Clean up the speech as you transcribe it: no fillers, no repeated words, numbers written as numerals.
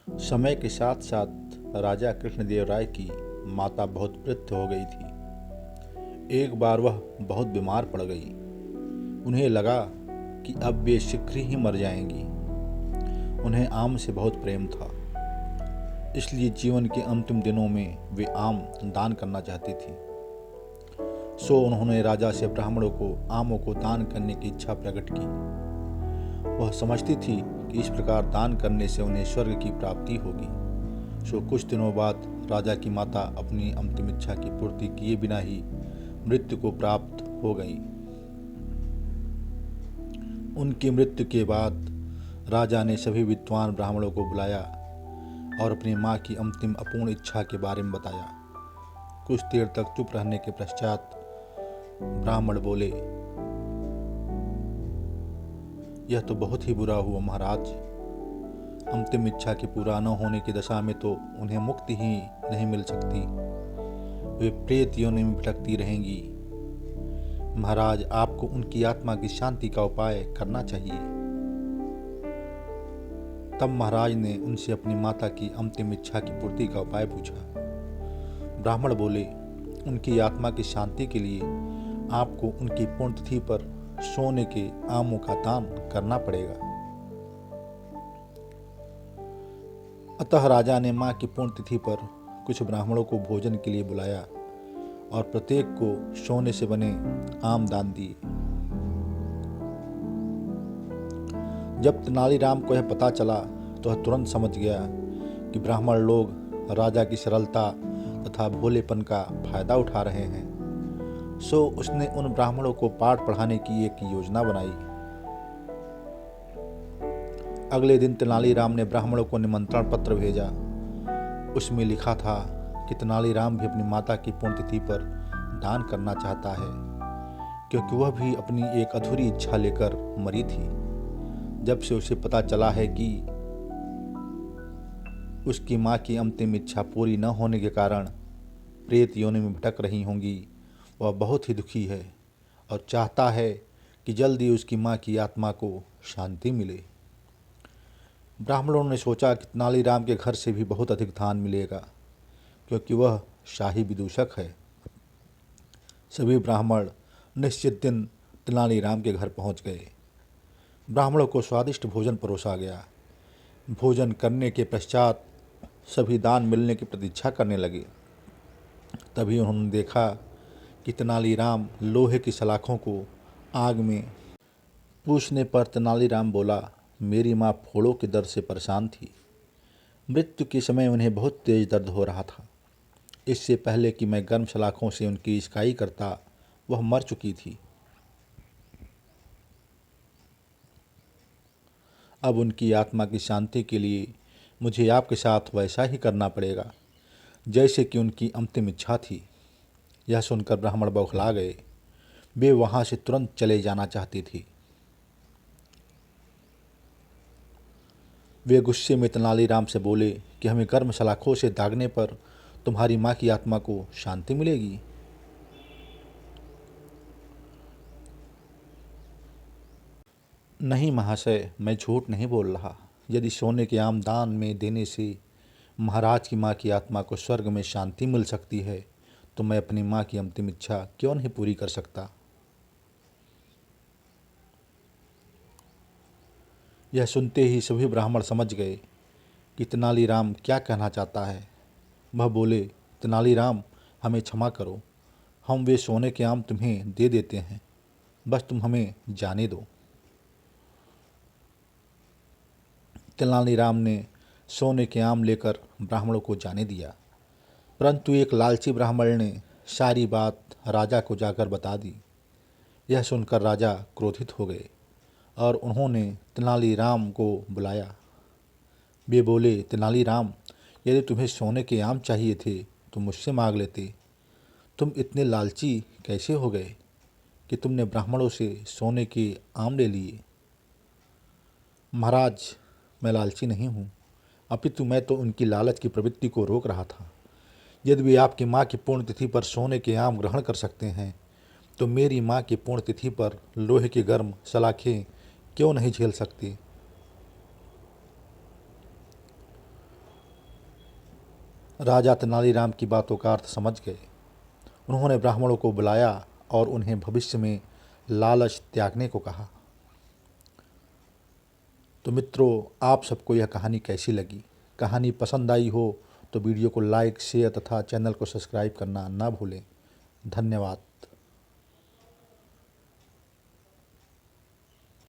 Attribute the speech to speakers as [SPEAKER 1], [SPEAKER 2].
[SPEAKER 1] समय के साथ साथ राजा कृष्णदेव राय की माता बहुत वृद्ध हो गई थी। एक बार वह बहुत बीमार पड़ गई। उन्हें लगा कि अब वे शीघ्र ही मर जाएंगी। उन्हें आम से बहुत प्रेम था, इसलिए जीवन के अंतिम दिनों में वे आम दान करना चाहती थी। सो उन्होंने राजा से ब्राह्मणों को आमों को दान करने की इच्छा प्रकट की। वह समझती थी कि इस प्रकार दान करने से उन्हें स्वर्ग की प्राप्ति होगी। सो कुछ दिनों बाद राजा की माता अपनी अंतिम इच्छा की पूर्ति किए बिना ही मृत्यु को प्राप्त हो गई। उनकी मृत्यु के बाद राजा ने सभी विद्वान ब्राह्मणों को बुलाया और अपनी माँ की अंतिम अपूर्ण इच्छा के बारे में बताया। कुछ देर तक चुप रहने के पश्चात ब्राह्मण बोले, यह तो बहुत ही बुरा हुआ महाराज। अंतिम इच्छा के पूरा न होने की दशा में तो उन्हें मुक्ति ही नहीं मिल सकती। वे प्रेत योनि में भटकती रहेंगी। महाराज, आपको उनकी आत्मा की शांति का उपाय करना चाहिए। तब महाराज ने उनसे अपनी माता की अंतिम इच्छा की पूर्ति का उपाय पूछा। ब्राह्मण बोले, उनकी आत्मा की शांति के लिए आपको उनकी पुण्यतिथि पर सोने के आमों का दान करना पड़ेगा। अतः राजा ने माँ की पुण्यतिथि पर कुछ ब्राह्मणों को भोजन के लिए बुलाया और प्रत्येक को सोने से बने आम दान दिए। जब तेनालीराम को यह पता चला तो वह तुरंत समझ गया कि ब्राह्मण लोग राजा की सरलता तथा भोलेपन का फायदा उठा रहे हैं। सो उसने उन ब्राह्मणों को पाठ पढ़ाने की एक योजना बनाई। अगले दिन तेनालीराम ने ब्राह्मणों को निमंत्रण पत्र भेजा। उसमें लिखा था कि तेनालीराम भी अपनी माता की पुण्यतिथि पर दान करना चाहता है, क्योंकि वह भी अपनी एक अधूरी इच्छा लेकर मरी थी। जब से उसे पता चला है कि उसकी माँ की अंतिम इच्छा पूरी न होने के कारण प्रेत योनि में भटक रही होंगी, वह बहुत ही दुखी है और चाहता है कि जल्दी उसकी माँ की आत्मा को शांति मिले। ब्राह्मणों ने सोचा कि तेनालीराम के घर से भी बहुत अधिक धान मिलेगा, क्योंकि वह शाही विदूषक है। सभी ब्राह्मण निश्चित दिन तेनालीराम के घर पहुंच गए। ब्राह्मणों को स्वादिष्ट भोजन परोसा गया। भोजन करने के पश्चात सभी दान मिलने की प्रतीक्षा करने लगे। तभी उन्होंने देखा कि तेनालीराम लोहे की सलाखों को आग में पूछने पर तेनालीराम बोला, मेरी माँ फोड़ों के दर्द से परेशान थी। मृत्यु के समय उन्हें बहुत तेज दर्द हो रहा था। इससे पहले कि मैं गर्म सलाखों से उनकी इस्काई करता, वह मर चुकी थी। अब उनकी आत्मा की शांति के लिए मुझे आपके साथ वैसा ही करना पड़ेगा जैसे कि उनकी अंतिम इच्छा थी। यह सुनकर ब्राह्मण बौखला गए। वे वहाँ से तुरंत चले जाना चाहती थी। वे गुस्से में तेनालीराम से बोले कि हमें गर्म सलाखों से दागने पर तुम्हारी माँ की आत्मा को शांति मिलेगी। नहीं महाशय, मैं झूठ नहीं बोल रहा। यदि सोने के आम दान में देने से महाराज की माँ की आत्मा को स्वर्ग में शांति मिल सकती है, तो मैं अपनी माँ की अंतिम इच्छा क्यों नहीं पूरी कर सकता। यह सुनते ही सभी ब्राह्मण समझ गए कि तेनालीराम क्या कहना चाहता है। वह बोले, तेनालीराम, हमें क्षमा करो। हम वे सोने के आम तुम्हें दे देते हैं, बस तुम हमें जाने दो। तेनालीराम ने सोने के आम लेकर ब्राह्मणों को जाने दिया, परंतु एक लालची ब्राह्मण ने सारी बात राजा को जाकर बता दी। यह सुनकर राजा क्रोधित हो गए और उन्होंने तेनालीराम को बुलाया। वे बोले, तेनालीराम, यदि तुम्हें सोने के आम चाहिए थे तो मुझसे मांग लेते। तुम इतने लालची कैसे हो गए कि तुमने ब्राह्मणों से सोने के आम ले लिए। महाराज, मैं लालची नहीं हूँ, अपितु मैं तो उनकी लालच की प्रवृत्ति को रोक रहा था। यदि वे आपकी माँ की पुण्यतिथि पर सोने के आम ग्रहण कर सकते हैं, तो मेरी माँ की पुण्यतिथि पर लोहे की गर्म सलाखें क्यों नहीं झेल सकती। राजा तेनालीराम की बातों का अर्थ समझ गए। उन्होंने ब्राह्मणों को बुलाया और उन्हें भविष्य में लालच त्यागने को कहा। तो मित्रों, आप सबको यह कहानी कैसी लगी? कहानी पसंद आई हो तो वीडियो को लाइक, शेयर तथा चैनल को सब्सक्राइब करना ना भूलें। धन्यवाद।